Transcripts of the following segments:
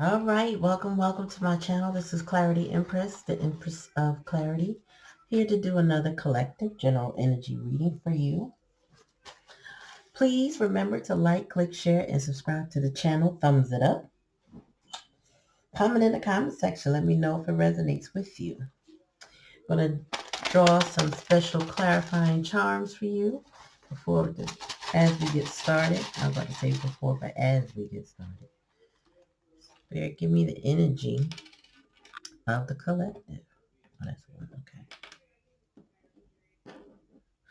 All right, welcome to my channel. This is Clarityempress, the Empress of Clarity, here to do another collective general energy reading for you. Please remember to like, click, share, and subscribe to the channel. Thumbs it up. Comment in the comment section. Let me know if it resonates with you. I'm going to draw some special clarifying charms for you as we get started. I was about to say before, but as we get started. Spirit, give me the energy of the collective. Oh, that's one. Okay.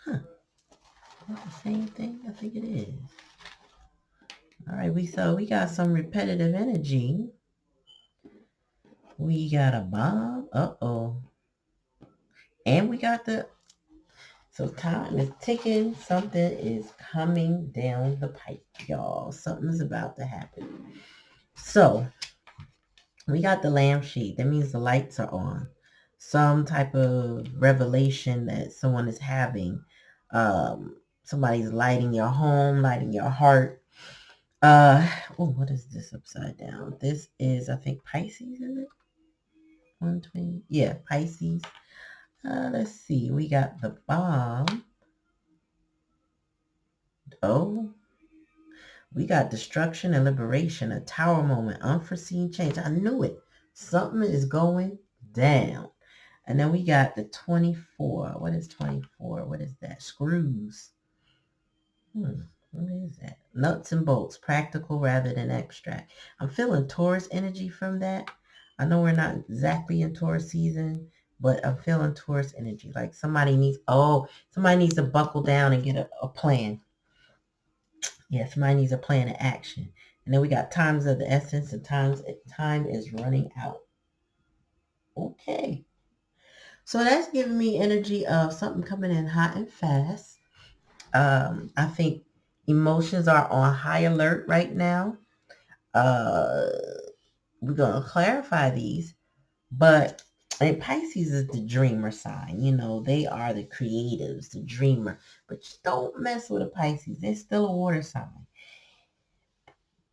Huh. Is that the same thing? I think it is. All right, we got some repetitive energy. We got a bomb. Uh-oh. And we got so time is ticking. Something is coming down the pipe, y'all. Something's about to happen. So we got the lampshade. That means the lights are on. Some type of revelation that someone is having. Somebody's lighting your home, lighting your heart. What is this upside down? This is, I think, Pisces, is it? 120. Yeah, Pisces. Let's see. We got the bomb. Oh, we got destruction and liberation, a tower moment, unforeseen change. I knew it. Something is going down. And then we got the 24. What is 24? What is that? Screws. What is that? Nuts and bolts, practical rather than abstract. I'm feeling Taurus energy from that. I know we're not exactly in Taurus season, but I'm feeling Taurus energy. Like somebody needs to buckle down and get a plan. Yeah, somebody needs a plan of action. And then we got times of the essence and time is running out. Okay. So that's giving me energy of something coming in hot and fast. I think emotions are on high alert right now. Uh, we're going to clarify these, but Pisces is the dreamer sign. You know, they are the creatives, the dreamer. But just don't mess with a Pisces. They're still a water sign.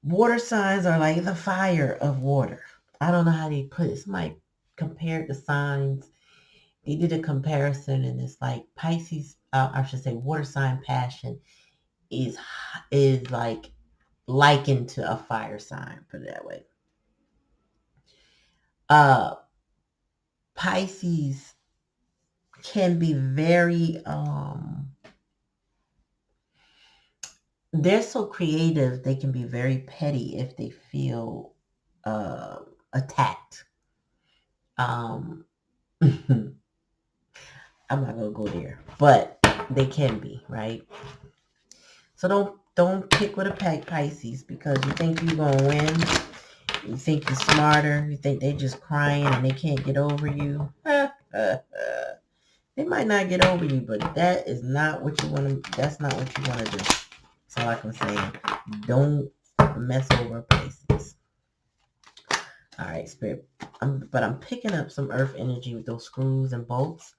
Water signs are like the fire of water. I don't know how they put it. Somebody compared the signs. They did a comparison, and it's like Pisces, I should say water sign passion is like likened to a fire sign, put it that way. Pisces can be very they're so creative, they can be very petty if they feel attacked. um I'm not gonna go there, but they can be, right? So don't pick with a Pisces because you think you're gonna win. You think you're smarter. You think they're just crying and they can't get over you. They might not get over you, but that is not what you want to. That's not what you want to do. That's all I can say. Don't mess over Pisces. All right, Spirit. But I'm picking up some Earth energy with those screws and bolts.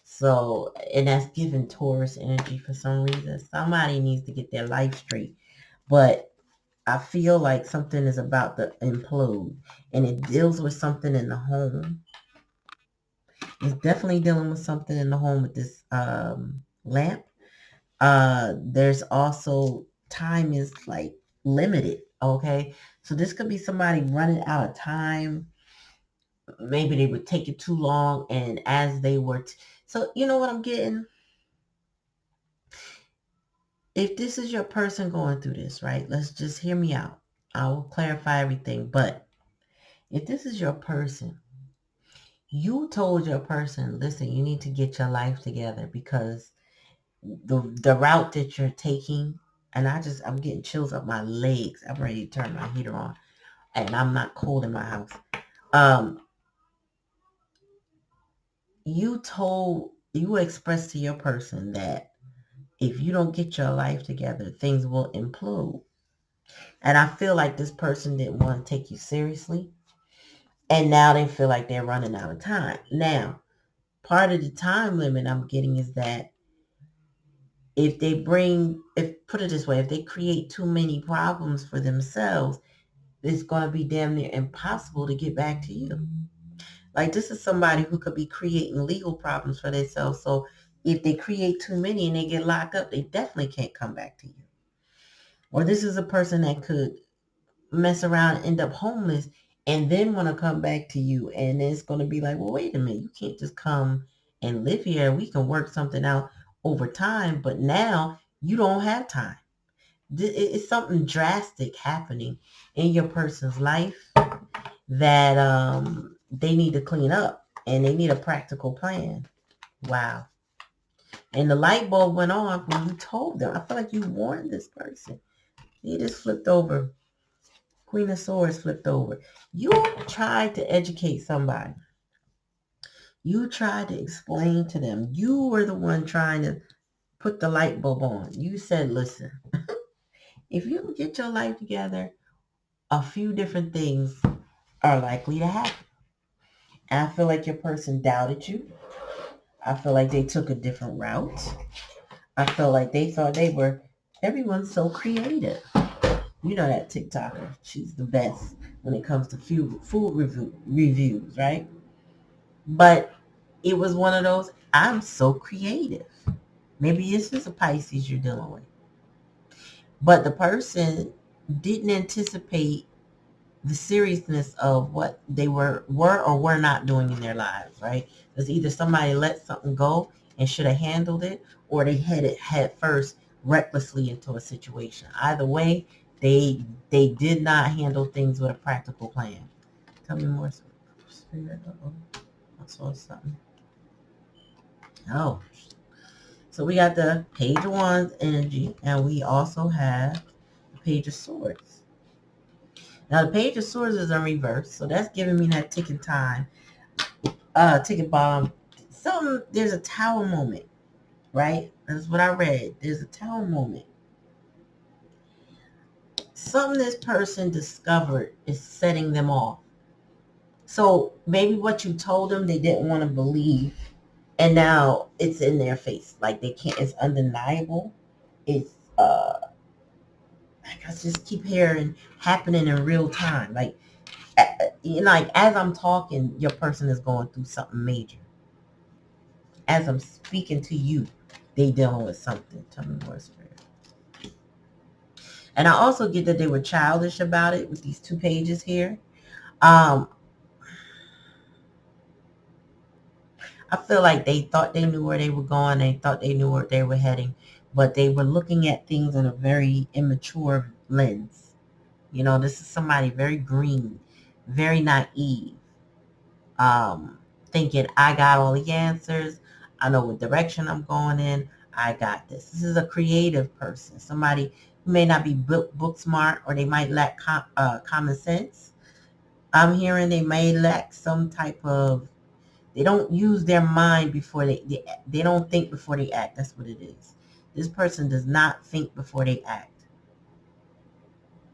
So, and that's giving Taurus energy for some reason. Somebody needs to get their life straight. But I feel like something is about to implode. And it deals with something in the home. It's definitely dealing with something in the home with this lamp. There's also time is like limited. Okay. So this could be somebody running out of time. Maybe they would take it too long. And as they were, so you know what I'm getting? If this is your person going through this, right? Let's just hear me out. I will clarify everything. But if this is your person, you told your person, listen, you need to get your life together because the route that you're taking, and I'm getting chills up my legs. I'm ready to turn my heater on, and I'm not cold in my house. You expressed to your person that if you don't get your life together, things will implode. And I feel like this person didn't want to take you seriously. And now they feel like they're running out of time. Now, part of the time limit I'm getting is that if put it this way, if they create too many problems for themselves, it's going to be damn near impossible to get back to you. Like, this is somebody who could be creating legal problems for themselves. So if they create too many and they get locked up, they definitely can't come back to you. Or this is a person that could mess around and end up homeless and then want to come back to you. And it's going to be like, well, wait a minute. You can't just come and live here. We can work something out over time. But now you don't have time. It's something drastic happening in your person's life that they need to clean up, and they need a practical plan. Wow. And the light bulb went on when you told them. I feel like you warned this person. He just flipped over. Queen of Swords flipped over. You tried to educate somebody. You tried to explain to them. You were the one trying to put the light bulb on. You said, listen, if you don't get your life together, a few different things are likely to happen. And I feel like your person doubted you. I feel like they took a different route. I feel like they thought everyone's so creative. You know that TikToker. She's the best when it comes to food reviews, right? But it was one of those, I'm so creative. Maybe it's just a Pisces you're dealing with. But the person didn't anticipate the seriousness of what they were or were not doing in their lives, right? Because either somebody let something go and should have handled it, or they headed head first recklessly into a situation. Either way, they did not handle things with a practical plan. Tell me more, Spirit. I saw something. Oh, so we got the Page of Wands energy, and we also have the Page of Swords. Now, the Page of Swords is in reverse, so that's giving me that ticking time, ticking bomb. There's a tower moment, right? That's what I read. There's a tower moment. Something this person discovered is setting them off. So maybe what you told them they didn't want to believe, and now it's in their face. Like, they can't, it's undeniable. It's, I just keep hearing happening in real time. Like, like as I'm talking, your person is going through something major. As I'm speaking to you, they dealing with something. Tell me more, Spirit. And I also get that they were childish about it with these 2 pages here. I feel like they thought they knew where they were going. They thought they knew where they were heading, but they were looking at things in a very immature lens. You know, this is somebody very green, very naive, thinking, I got all the answers. I know what direction I'm going in. I got this. This is a creative person, somebody who may not be book smart, or they might lack common sense. I'm hearing they may lack some type of, they don't use their mind before they don't think before they act. That's what it is. This person does not think before they act.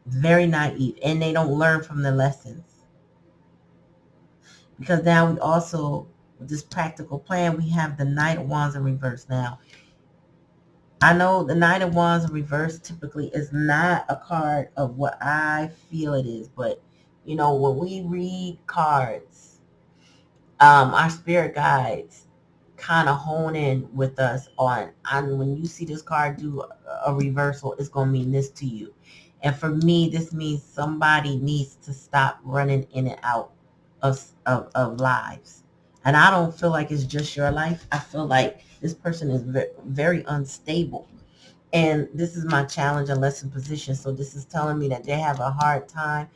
Very naive, and they don't learn from the lessons. Because now we also, with this practical plan, we have the Knight of Wands in reverse. Now, I know the Knight of Wands in reverse typically is not a card of what I feel it is, but you know, when we read cards, our spirit guides kind of hone in with us on when you see this card do a reversal, it's going to mean this to you. And for me, this means somebody needs to stop running in and out of lives. And I don't feel like it's just your life. I feel like this person is very unstable. And this is my challenge and lesson position. So this is telling me that they have a hard time.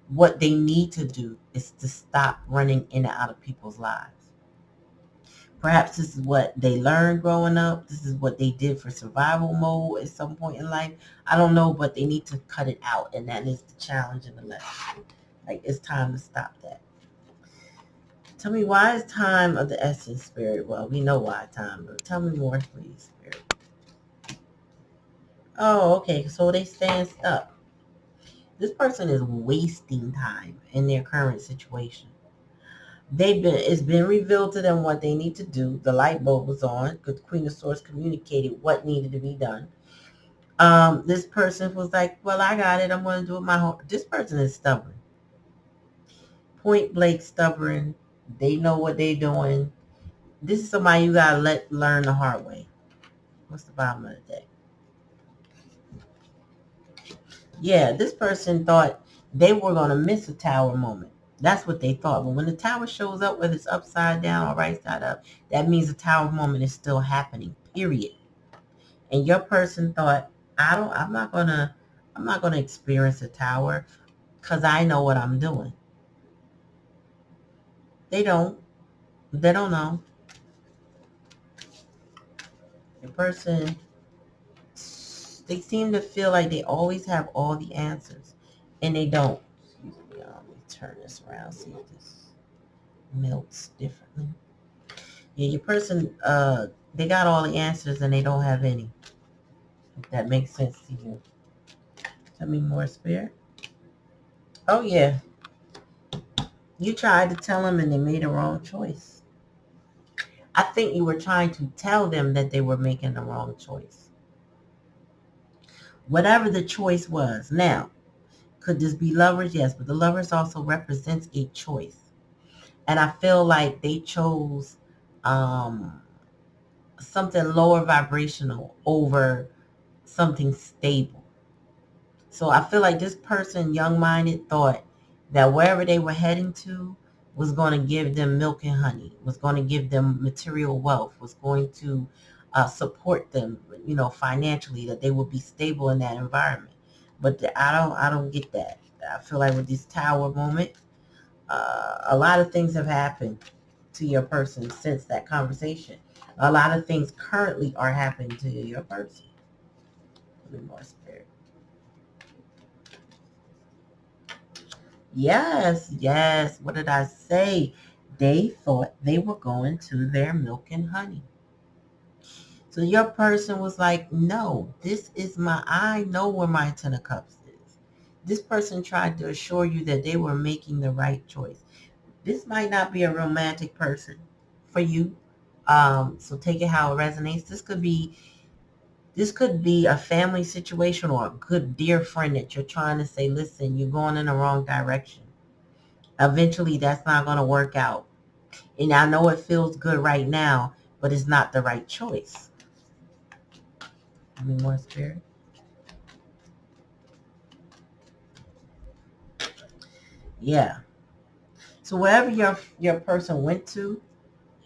What they need to do is to stop running in and out of people's lives. Perhaps this is what they learned growing up. This is what they did for survival mode at some point in life. I don't know, but they need to cut it out. And that is the challenge and the lesson. Like, it's time to stop that. Tell me, why is time of the essence, Spirit? Well, we know why time, but tell me more, please, Spirit. Oh, okay. So they stand stuck. This person is wasting time in their current situation. It's been revealed to them what they need to do. The light bulb was on because Queen of Swords communicated what needed to be done. This person was like, well, I got it. I'm going to do it my whole. This person is stubborn. Point blank stubborn. They know what they're doing. This is somebody you got to learn the hard way. What's the bottom of the day? Yeah, this person thought they were going to miss a tower moment. That's what they thought. But when the tower shows up, whether it's upside down or right side up, that means the tower moment is still happening, period. And your person thought, I'm not gonna experience a tower because I know what I'm doing. They don't. They don't know. The person, they seem to feel like they always have all the answers, and they don't. Excuse me, let me turn this around, see if this melts differently. Yeah, your person, they got all the answers and they don't have any. If that makes sense to you. Tell me more, Spirit. Oh, yeah. You tried to tell them and they made a wrong choice. I think you were trying to tell them that they were making the wrong choice. Whatever the choice was. Now, could this be lovers? Yes, but the lovers also represents a choice. And I feel like they chose something lower vibrational over something stable. So I feel like this person, young-minded, thought that wherever they were heading to was going to give them milk and honey, was going to give them material wealth, was going to support them, financially, that they would be stable in that environment. But I don't get that. I feel like with this tower moment, a lot of things have happened to your person since that conversation. A lot of things currently are happening to your person. A little more spirit. Yes, yes. What did I say? They thought they were going to their milk and honey. So your person was like, no, I know where my Ten of Cups is. This person tried to assure you that they were making the right choice. This might not be a romantic person for you. So take it how it resonates. This could be a family situation or a good dear friend that you're trying to say, listen, you're going in the wrong direction. Eventually that's not going to work out. And I know it feels good right now, but it's not the right choice. Any more, Spirit? Yeah. So wherever your person went to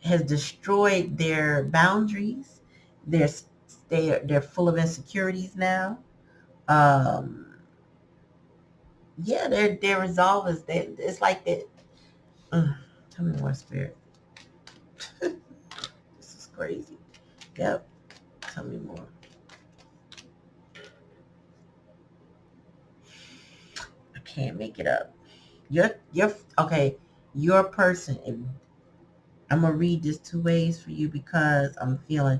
has destroyed their boundaries. They're they're full of insecurities now. Um, yeah, their resolve is that it's like that. Tell me more, Spirit. This is crazy. Yep. Tell me more. I can't make it up. You're okay. Your person. I'm gonna read this two ways for you because I'm feeling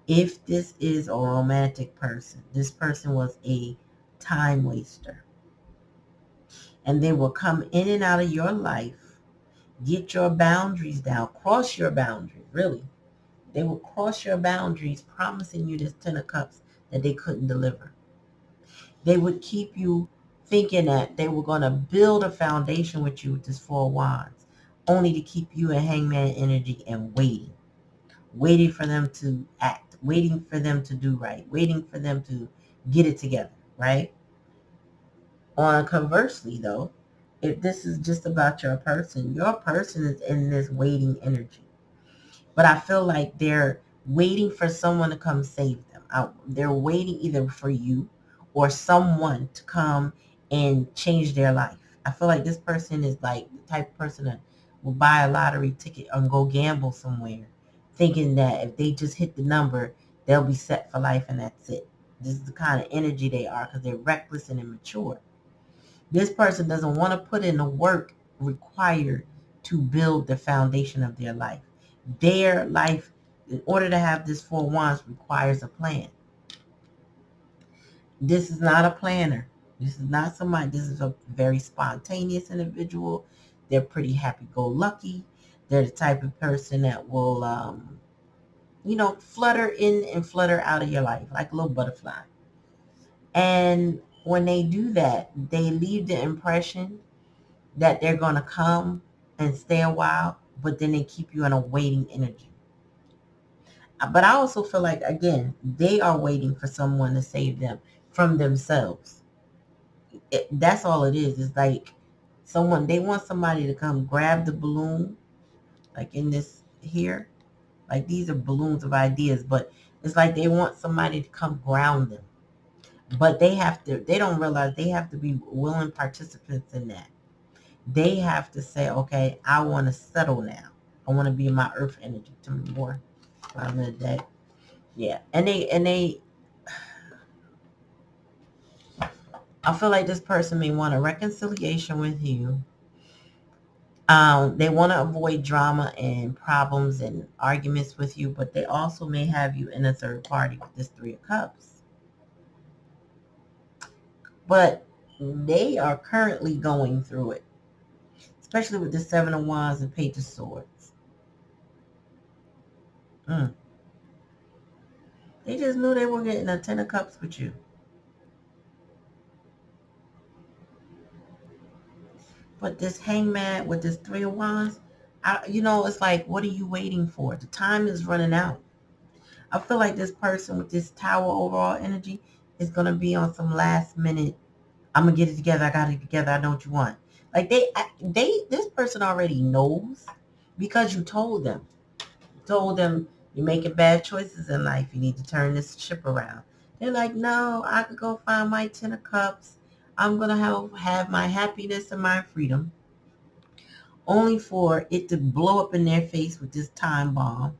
if this is a romantic person, this person was a time waster, and they will come in and out of your life, get your boundaries down, cross your boundaries. Really, they will cross your boundaries, promising you this Ten of Cups that they couldn't deliver. They would keep you thinking that they were going to build a foundation with you with this Four of Wands, only to keep you in hangman energy and waiting for them to act, waiting for them to do right, waiting for them to get it together, right? On conversely, though, if this is just about your person is in this waiting energy. But I feel like they're waiting for someone to come save them. They're waiting either for you or someone to come and change their life. I feel like this person is like the type of person that will buy a lottery ticket and go gamble somewhere, thinking that if they just hit the number, they'll be set for life and that's it. This is the kind of energy they are because they're reckless and immature. This person doesn't want to put in the work required to build the foundation of their life. Their life, in order to have this Four of Wands, requires a plan. This is not a planner. This is not somebody, this is a very spontaneous individual. They're pretty happy-go-lucky. They're the type of person that will, flutter in and flutter out of your life like a little butterfly. And when they do that, they leave the impression that they're going to come and stay a while, but then they keep you in a waiting energy. But I also feel like, again, they are waiting for someone to save them from themselves. That's all it is. It's like they want somebody to come grab the balloon, like in this here. Like these are balloons of ideas, but it's like they want somebody to come ground them. But they don't realize they have to be willing participants in that. They have to say, okay, I want to settle now. I want to be in my earth energy. To me more bottom of the day. Yeah. And they I feel like this person may want a reconciliation with you. They want to avoid drama and problems and arguments with you, but they also may have you in a third party with this Three of Cups. But they are currently going through it, especially with the Seven of Wands and Page of Swords. They just knew they were getting a Ten of Cups with you. But this Hangman with this Three of Wands, it's like, what are you waiting for? The time is running out. I feel like this person with this Tower overall energy is going to be on some last minute, I'm going to get it together, I got it together, I know what you want. Like this person already knows because you told them. You told them you're making bad choices in life. You need to turn this ship around. They're like, no, I could go find my Ten of Cups. I'm going to have my happiness and my freedom, only for it to blow up in their face with this time bomb,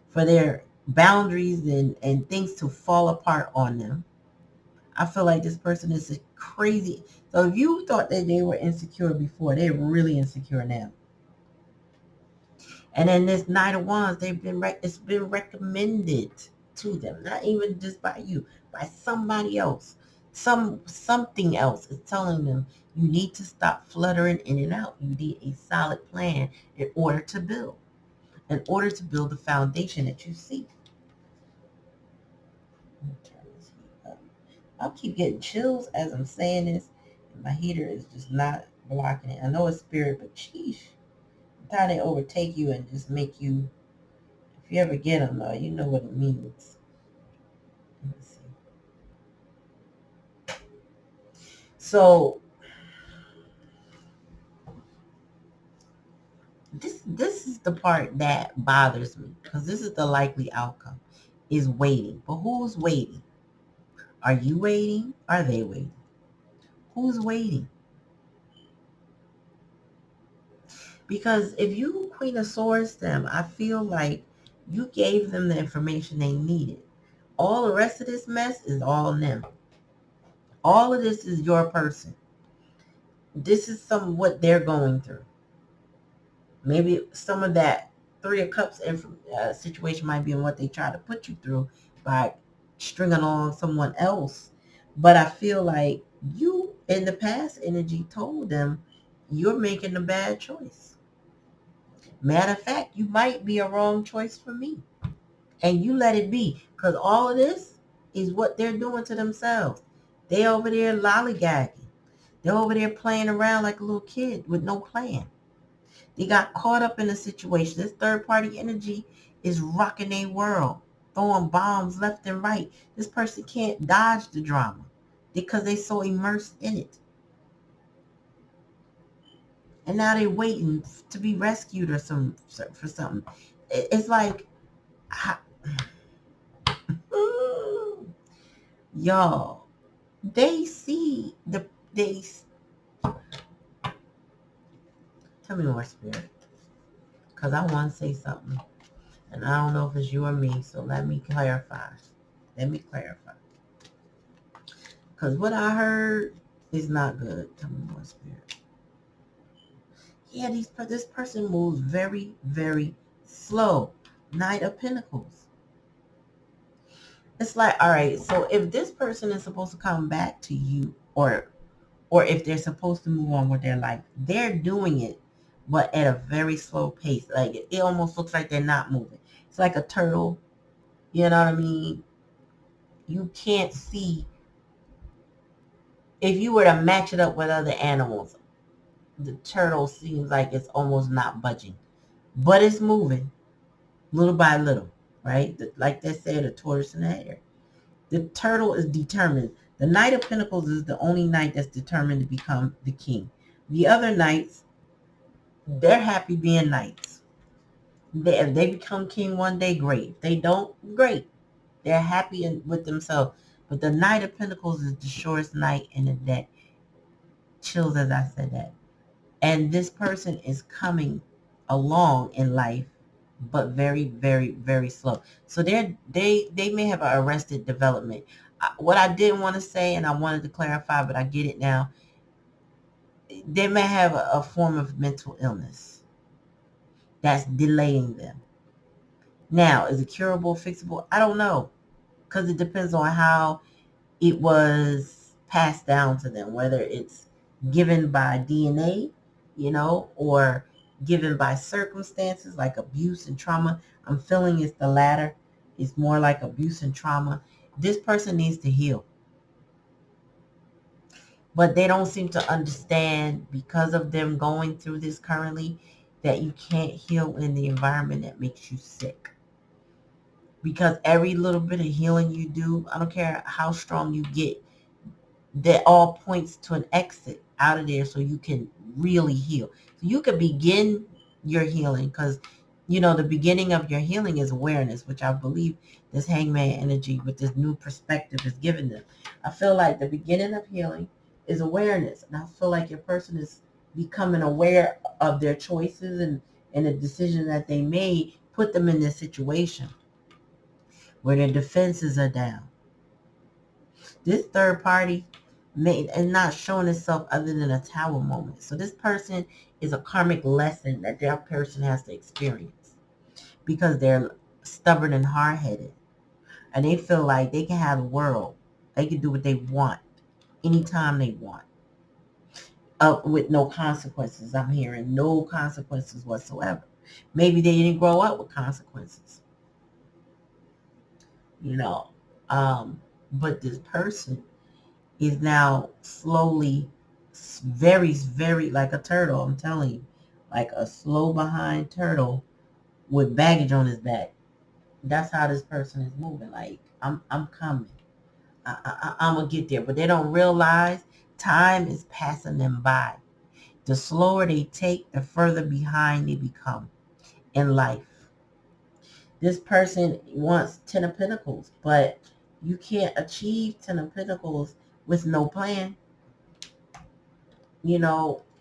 for their boundaries and things to fall apart on them. I feel like this person is a crazy. So if you thought that they were insecure before, they're really insecure now. And then this Knight of Wands, it's been recommended to them, not even just by you, by somebody else. Something else is telling them you need to stop fluttering in and out. You need a solid plan in order to build the foundation that you seek. Turn this heat up. I'll keep getting chills as I'm saying this. And my heater is just not blocking it. I know it's spirit, but sheesh. How they overtake you and just make you, if you ever get them, though, you know what it means. Let's see. So this is the part that bothers me, because this is the likely outcome, is waiting. But who's waiting? Are you waiting? Are they waiting? Who's waiting? Because if you Queen of Swords them, I feel like you gave them the information they needed. All the rest of this mess is all them. All of this is your person. This is some of what they're going through. Maybe some of that Three of Cups situation might be in what they try to put you through by stringing along someone else. But I feel like you, in the past energy, told them you're making a bad choice. Matter of fact, you might be a wrong choice for me. And you let it be. Because all of this is what they're doing to themselves. They over there lollygagging. They're over there playing around like a little kid with no plan. They got caught up in a situation. This third party energy is rocking their world, throwing bombs left and right. This person can't dodge the drama because they're so immersed in it. And now they're waiting to be rescued or for something. It's like, y'all, they see they tell me more, spirit, because I want to say something, and I don't know if it's you or me, so let me clarify. Because what I heard is not good. Tell me more, spirit. Yeah, this person moves very, very slow. Knight of Pentacles. It's like, all right, so if this person is supposed to come back to you, or if they're supposed to move on with their life, they're doing it, but at a very slow pace. Like, it almost looks like they're not moving. It's like a turtle. You know what I mean? You can't see if you were to match it up with other animals, the turtle seems like it's almost not budging, but it's moving little by little, right? Like they said, a tortoise and a hare. The turtle is determined. The Knight of Pentacles is the only knight that's determined to become the king. The other knights, they're happy being knights. If they become king one day, great. If they don't, great. They're happy with themselves. But the Knight of Pentacles is the shortest knight in the deck. Chills as I said that. And this person is coming along in life, but very, very, very slow. So they may have an arrested development. What I didn't want to say, and I wanted to clarify, but I get it now, they may have a form of mental illness that's delaying them. Now, is it curable, fixable? I don't know, because it depends on how it was passed down to them, whether it's given by DNA, or given by circumstances like abuse and trauma. I'm feeling it's the latter. It's more like abuse and trauma. This person needs to heal. But they don't seem to understand, because of them going through this currently, that you can't heal in the environment that makes you sick. Because every little bit of healing you do, I don't care how strong you get, that all points to an exit out of there so you can really heal. So you can begin your healing, because the beginning of your healing is awareness, which I believe this hangman energy with this new perspective is giving them. I feel like the beginning of healing is awareness, and I feel like your person is becoming aware of their choices and the decision that they made put them in this situation where their defenses are down. This third party and not showing itself other than a tower moment. So this person is a karmic lesson that their person has to experience, because they're stubborn and hard-headed, and they feel like they can have the world. They can do what they want anytime they want, with no consequences. I'm hearing no consequences whatsoever. Maybe they didn't grow up with consequences, but this person is now slowly, very, very, like a turtle, I'm telling you, like a slow behind turtle with baggage on his back. That's how this person is moving. Like, I'm coming. I'm going to get there. But they don't realize time is passing them by. The slower they take, the further behind they become in life. This person wants 10 of Pentacles, but you can't achieve 10 of Pentacles with no plan,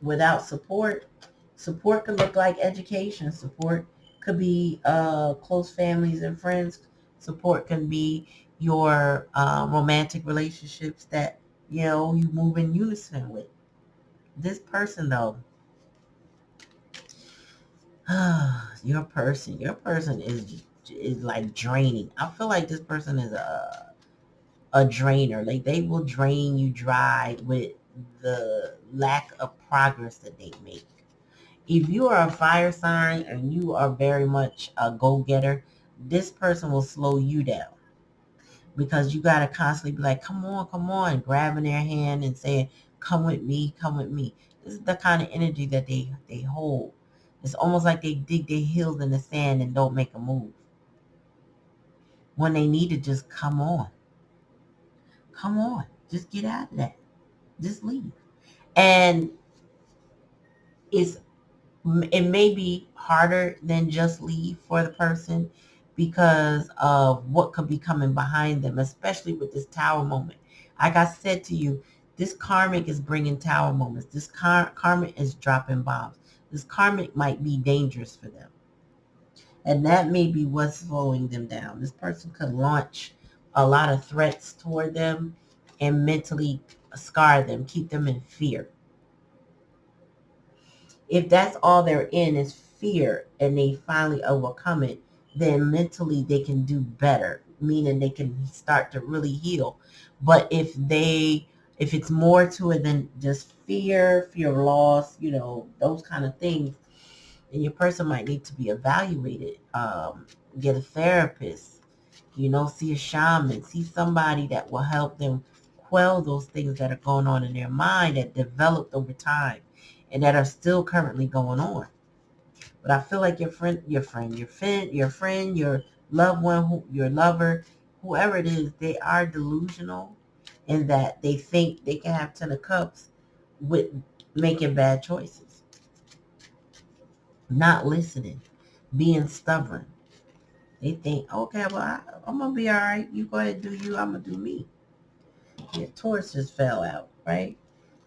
without support. Support could look like education. Support could be close families and friends. Support can be your romantic relationships that, you move in unison with. This person, though, your person is like draining. I feel like this person is a drainer. Like, they will drain you dry with the lack of progress that they make. If you are a fire sign and you are very much a go-getter, this person will slow you down, because you got to constantly be like, come on, grabbing their hand and saying, come with me, come with me. This is the kind of energy that they hold. It's almost like they dig their heels in the sand and don't make a move, when they need to just come on. Come on. Just get out of that. Just leave. And it's it may be harder than just leave for the person, because of what could be coming behind them, especially with this tower moment. Like I said to you, this karmic is bringing tower moments. This karmic is dropping bombs. This karmic might be dangerous for them. And that may be what's slowing them down. This person could launch a lot of threats toward them and mentally scar them, keep them in fear. If that's all they're in is fear, and they finally overcome it, then mentally they can do better, meaning they can start to really heal. But if it's more to it than just fear of loss, those kind of things, then your person might need to be evaluated, get a therapist, see a shaman, see somebody that will help them quell those things that are going on in their mind that developed over time and that are still currently going on. But I feel like your loved one, your lover, whoever it is, they are delusional in that they think they can have 10 of cups with making bad choices, not listening, being stubborn. They think, okay, well, I'm going to be all right. You go ahead and do you. I'm going to do me. Yeah, Taurus just fell out, right?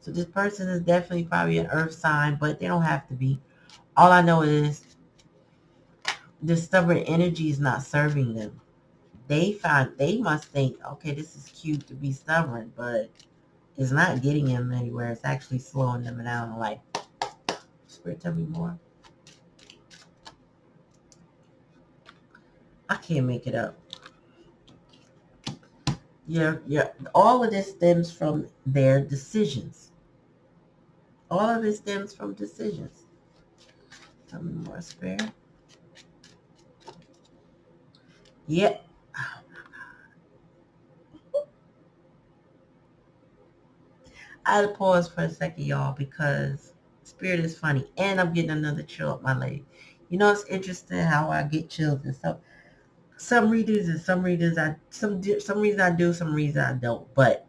So this person is definitely probably an earth sign, but they don't have to be. All I know is this stubborn energy is not serving them. They must think, okay, this is cute to be stubborn, but it's not getting them anywhere. It's actually slowing them down. Like, Spirit, tell me more. I can't make it up. Yeah. All of this stems from their decisions. All of it stems from decisions. Tell me more, Spirit. Yep. I had to pause for a second, y'all, because Spirit is funny. And I'm getting another chill up my leg. You know, it's interesting how I get chills and stuff. Some readers and some readers some reasons I do, some reasons I don't. But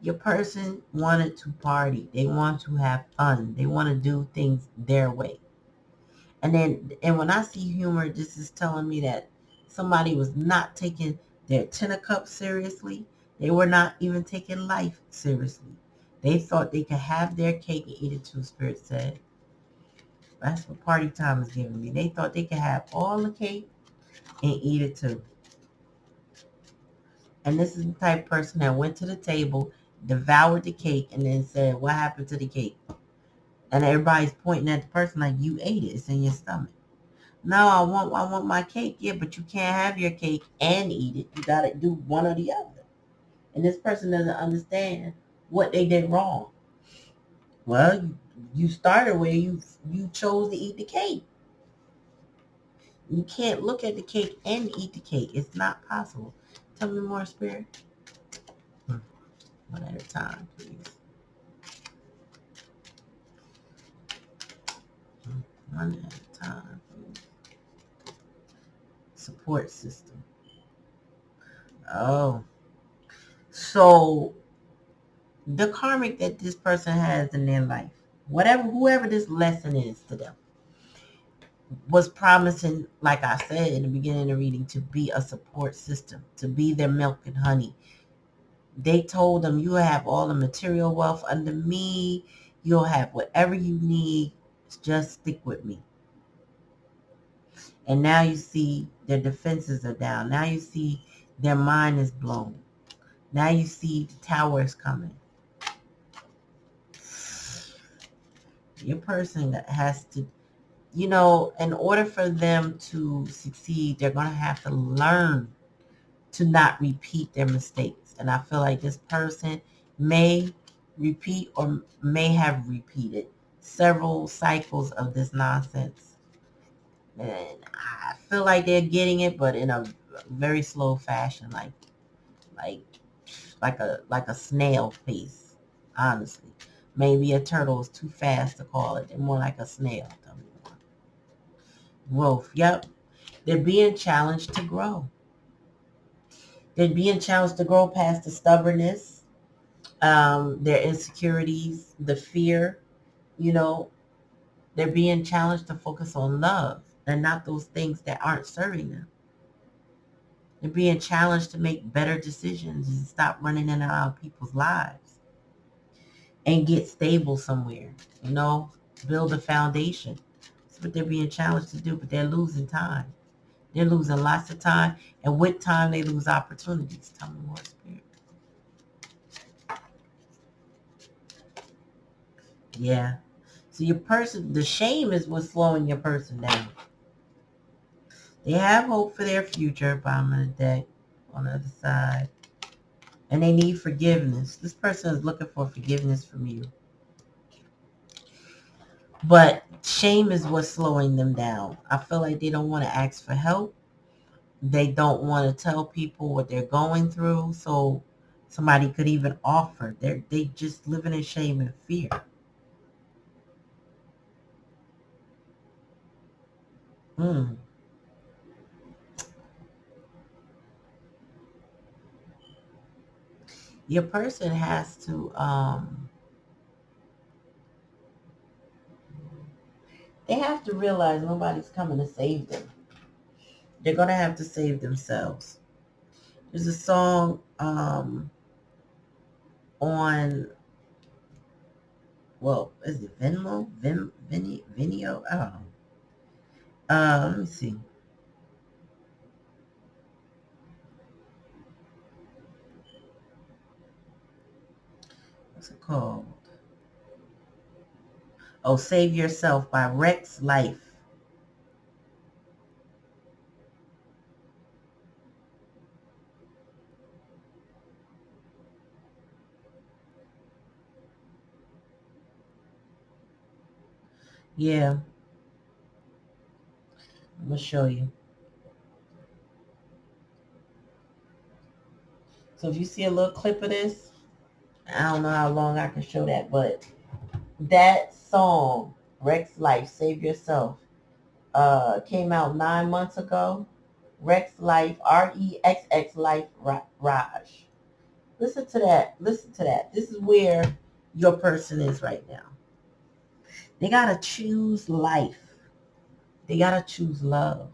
your person wanted to party. They want to have fun. They want to do things their way. And when I see humor, this is telling me that somebody was not taking their 10 of cups seriously. They were not even taking life seriously. They thought they could have their cake and eat it too, Spirit said. That's what party time is giving me. They thought they could have all the cake and eat it too. And this is the type of person that went to the table, devoured the cake, and then said, what happened to the cake? And everybody's pointing at the person like, you ate it. It's in your stomach. No, I want my cake. Yeah, but you can't have your cake and eat it. You got to do one or the other. And this person doesn't understand what they did wrong. Well, you started where you chose to eat the cake. You can't look at the cake and eat the cake. It's not possible. Tell me more, Spirit. One at a time, please. One at a time, please. Support system. Oh. So the karmic that this person has in their life, whoever this lesson is to them, was promising, like I said in the beginning of the reading, to be a support system, to be their milk and honey. They told them, you have all the material wealth under me. You'll have whatever you need. Just stick with me. And now you see their defenses are down. Now you see their mind is blown. Now you see the tower is coming. Your person has to, in order for them to succeed, they're going to have to learn to not repeat their mistakes. And I feel like this person may repeat or may have repeated several cycles of this nonsense. And I feel like they're getting it, but in a very slow fashion, like a snail pace, honestly. Maybe a turtle is too fast to call it. They're more like a snail. Growth, yep. They're being challenged to grow. They're being challenged to grow past the stubbornness, their insecurities, the fear. They're being challenged to focus on love and not those things that aren't serving them. They're being challenged to make better decisions and stop running in and out of people's lives and get stable somewhere, build a foundation. That's what they're being challenged to do, but they're losing time. They're losing lots of time, and with time, they lose opportunities. Tell me more, Spirit. Yeah. So your person, the shame is what's slowing your person down. They have hope for their future, bottom of the deck, on the other side. And they need forgiveness. This person is looking for forgiveness from you. But shame is what's slowing them down. I feel like they don't want to ask for help. They don't want to tell people what they're going through. So Somebody could even offer. They just living in shame and fear. Mm. Your person has to, they have to realize nobody's coming to save them. They're going to have to save themselves. There's a song on, well, is it Venmo? Vimeo? I don't know. Let me see. What's it called? Oh, Save Yourself by Rex Life. Yeah, I'm going to show you. So if you see a little clip of this, I don't know how long I can show that, but that song, Rex Life, Save Yourself, came out 9 months ago. Rex Life, REXX Life, Raj. Listen to that. Listen to that. This is where your person is right now. They got to choose life. They got to choose love.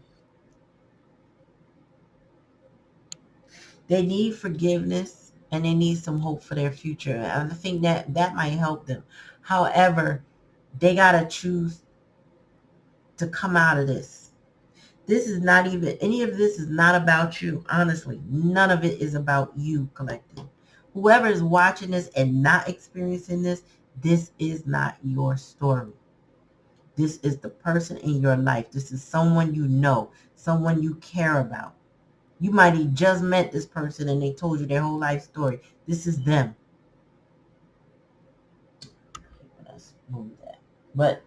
They need forgiveness and they need some hope for their future. And I think that might help them. However, they got to choose to come out of this. This is not even, any of this is not about you. Honestly, none of it is about you, collective. Whoever is watching this and not experiencing this, this is not your story. This is the person in your life. This is someone you know, someone you care about. You might have just met this person and they told you their whole life story. This is them. Let's move that. But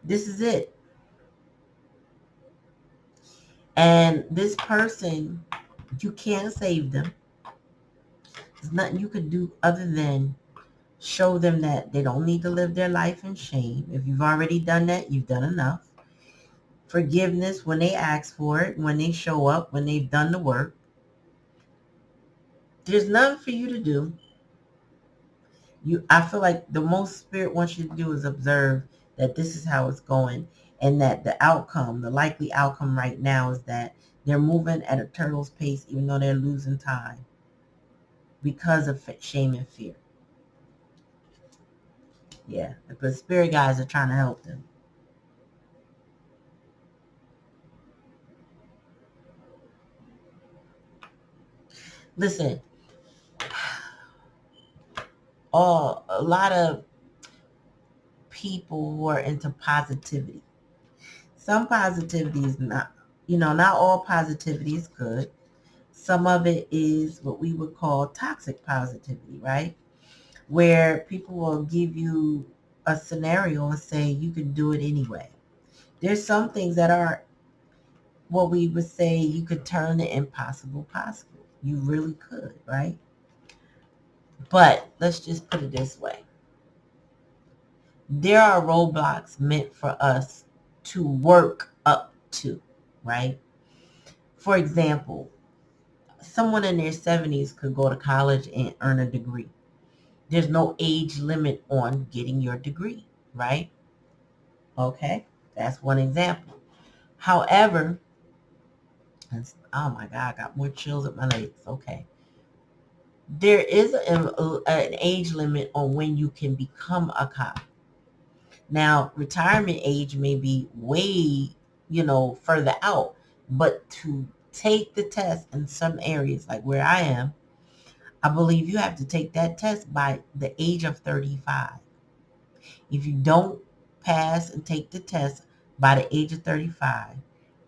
this is it. And this person, you can't save them. There's nothing you could do other than show them that they don't need to live their life in shame. If you've already done that, you've done enough. Forgiveness when they ask for it, when they show up, when they've done the work. There's nothing for you to do. I feel like the most spirit wants you to do is observe that this is how it's going, and that the outcome, the likely outcome right now is that they're moving at a turtle's pace even though they're losing time because of shame and fear. Yeah, but spirit guides are trying to help them. Listen, a lot of people who are into positivity. Some positivity is not, not all positivity is good. Some of it is what we would call toxic positivity, right? Where people will give you a scenario and say you can do it anyway. There's some things that are what we would say you could turn the impossible possible. You really could, right? But let's just put it this way. There are roadblocks meant for us to work up to, right? For example, someone in their 70s could go to college and earn a degree. There's no age limit on getting your degree, right? Okay, that's one example. However, oh my God, I got more chills at my legs. Okay. There is an age limit on when you can become a cop. Now, retirement age may be way, further out, but to take the test in some areas, like where I am, I believe you have to take that test by the age of 35. If you don't pass and take the test by the age of 35,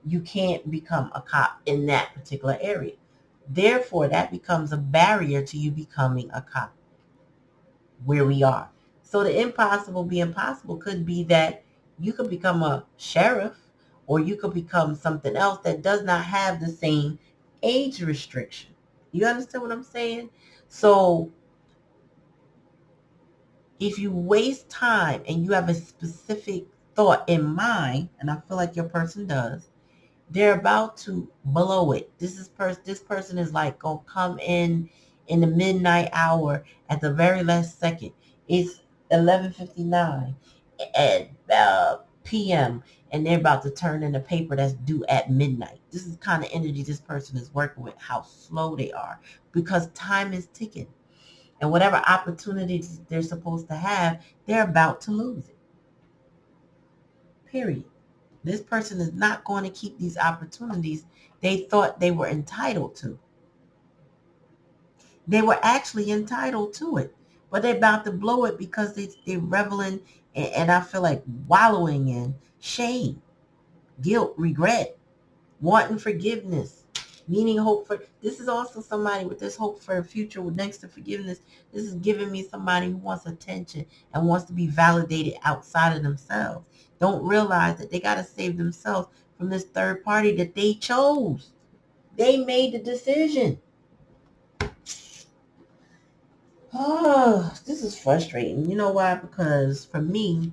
you can't become a cop in that particular area. Therefore, that becomes a barrier to you becoming a cop where we are. So the impossible being possible could be that you could become a sheriff, or you could become something else that does not have the same age restriction. You understand what I'm saying? So if you waste time and you have a specific thought in mind, and I feel like your person does, they're about to blow it. This person is like gonna come in the midnight hour at the very last second. It's 11:59 at p.m. and they're about to turn in a paper that's due at midnight. This is the kind of energy this person is working with, how slow they are, because time is ticking. And whatever opportunities they're supposed to have, they're about to lose it. Period. This person is not going to keep these opportunities they thought they were entitled to. They were actually entitled to it, but they're about to blow it because they're reveling and I feel like wallowing in shame, guilt, regret, wanting forgiveness, meaning hope for. This is also somebody with this hope for a future with next to forgiveness. This is giving me somebody who wants attention and wants to be validated outside of themselves. Don't realize that they got to save themselves from this third party that they chose. They made the decision. Oh, this is frustrating. You know why? Because for me,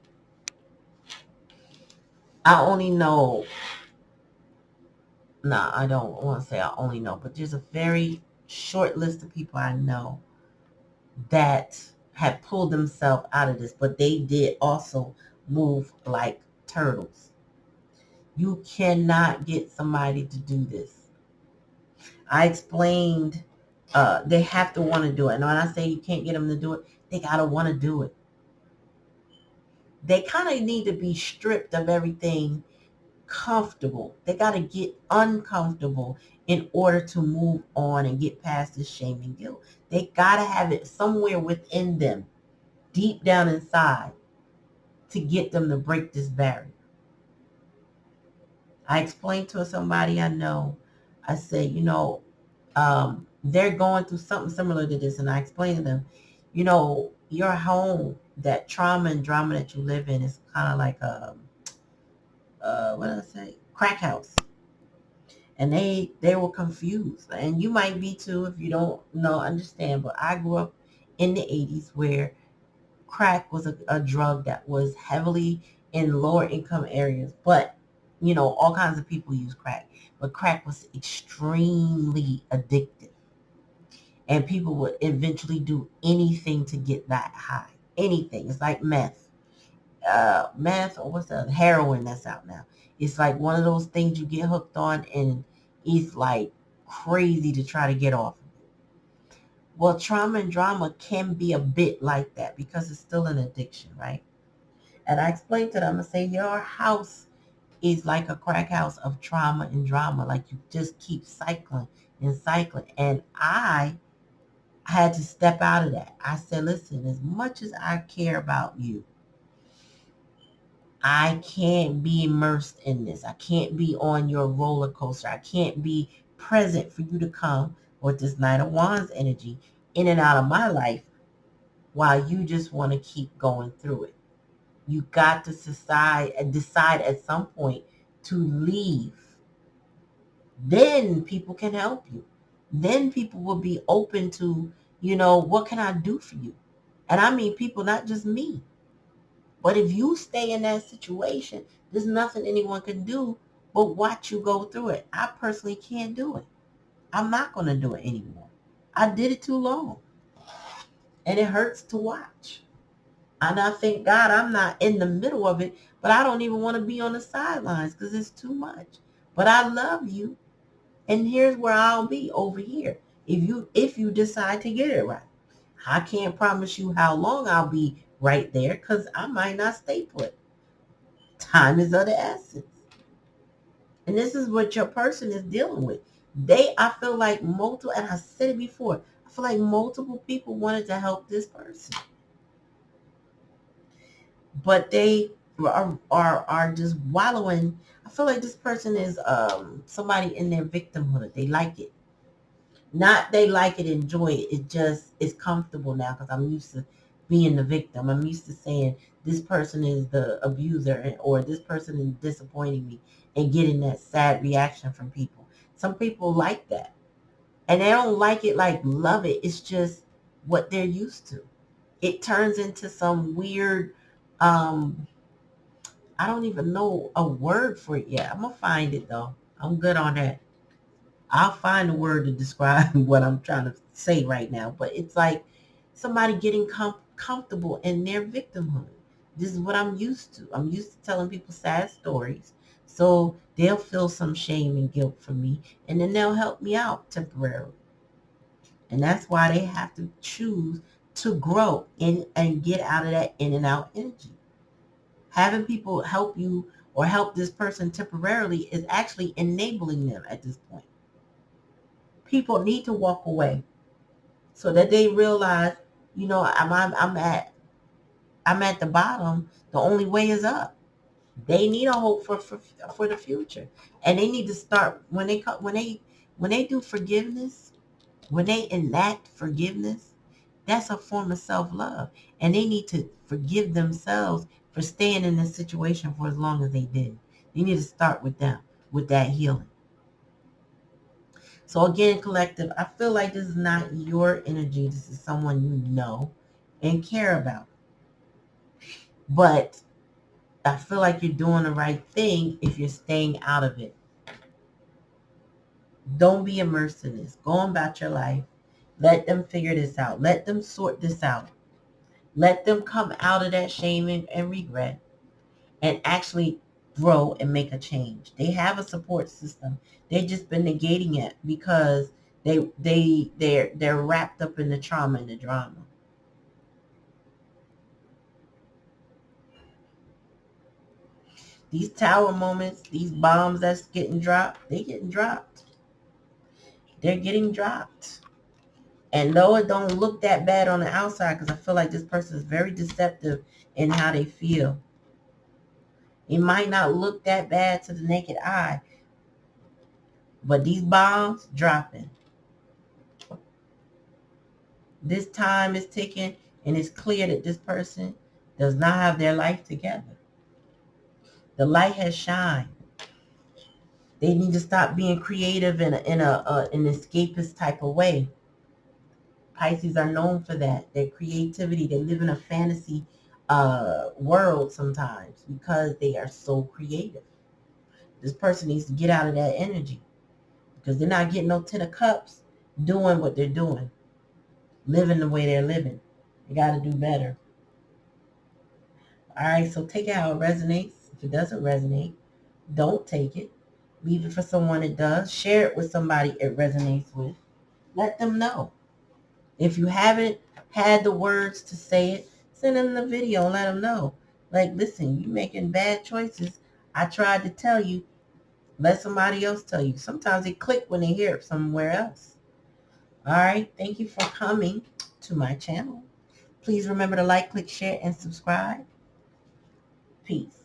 I only know, nah, I don't want to say I only know, but there's a very short list of people I know that had pulled themselves out of this, but they did also move like turtles. You cannot get somebody to do this. I explained they have to want to do it. And when I say you can't get them to do it, they got to want to do it. They kind of need to be stripped of everything comfortable. They got to get uncomfortable in order to move on and get past this shame and guilt. They got to have it somewhere within them, deep down inside, to get them to break this barrier. I explained to somebody I know, I said, they're going through something similar to this. And I explained to them, your home, that trauma and drama that you live in is kind of like what did I say? Crack house. And they were confused. And you might be too if you don't know, understand. But I grew up in the 80s where crack was a drug that was heavily in lower income areas. But, all kinds of people use crack. But crack was extremely addictive. And people would eventually do anything to get that high. Anything. It's like meth. Meth, or what's the heroin that's out now. It's like one of those things you get hooked on and it's like crazy to try to get off. Well, trauma and drama can be a bit like that because it's still an addiction, right? And I explained to them, I say, your house is like a crack house of trauma and drama. Like you just keep cycling and cycling. And I had to step out of that. I said, listen, as much as I care about you, I can't be immersed in this. I can't be on your roller coaster. I can't be present for you to come with this Knight of Wands energy in and out of my life while you just want to keep going through it. You got to decide at some point to leave. Then people can help you. Then people will be open to, what can I do for you? And I mean people, not just me. But if you stay in that situation, there's nothing anyone can do but watch you go through it. I personally can't do it. I'm not going to do it anymore. I did it too long. And it hurts to watch. And I thank God I'm not in the middle of it, but I don't even want to be on the sidelines because it's too much. But I love you. And here's where I'll be over here. If you decide to get it right. I can't promise you how long I'll be right there because I might not stay put. Time is of the essence. And this is what your person is dealing with. I feel like multiple, and I said it before, I feel like multiple people wanted to help this person. But they are just wallowing. I feel like this person is somebody in their victimhood. They like it. Not they like it, enjoy it. It just is comfortable now because I'm used to being the victim. I'm used to saying this person is the abuser or this person is disappointing me and getting that sad reaction from people. Some people like that. And they don't like it like love it. It's just what they're used to. It turns into some weird, I don't even know a word for it yet. I'm going to find it though. I'm good on that. I'll find a word to describe what I'm trying to say right now. But it's like somebody getting comfortable in their victimhood. This is what I'm used to. I'm used to telling people sad stories. So they'll feel some shame and guilt for me. And then they'll help me out temporarily. And that's why they have to choose to grow in and get out of that in and out energy. Having people help you or help this person temporarily is actually enabling them at this point. People need to walk away so that they realize, I'm at the bottom. The only way is up. They need a hope for the future, and they need to start when they do forgiveness. When they enact forgiveness, that's a form of self-love, and they need to forgive themselves for staying in this situation for as long as they did. They need to start with them, with that healing. So again, collective, I feel like this is not your energy. This is someone you know and care about. But I feel like you're doing the right thing if you're staying out of it. Don't be immersed in this. Go on about your life. Let them figure this out. Let them sort this out. Let them come out of that shame and regret and actually grow and make a change. They have a support system. They've just been negating it because they're wrapped up in the trauma and the drama. These tower moments, these bombs that's getting dropped, they getting dropped. They're getting dropped. And though it don't look that bad on the outside, because I feel like this person is very deceptive in how they feel. It might not look that bad to the naked eye, but these bombs dropping. This time is ticking, and it's clear that this person does not have their life together. The light has shined. They need to stop being creative in an escapist type of way. Pisces are known for that. Their creativity. They live in a fantasy world sometimes because they are so creative. This person needs to get out of that energy because they're not getting no 10 of cups doing what they're doing, living the way they're living. They got to do better. All right, so take it how it resonates. If it doesn't resonate, don't take it. Leave it for someone it does. Share it with somebody it resonates with. Let them know. If you haven't had the words to say it, send them the video and let them know. Like, listen, you making bad choices. I tried to tell you. Let somebody else tell you. Sometimes they click when they hear it somewhere else. All right. Thank you for coming to my channel. Please remember to like, click, share, and subscribe. Peace.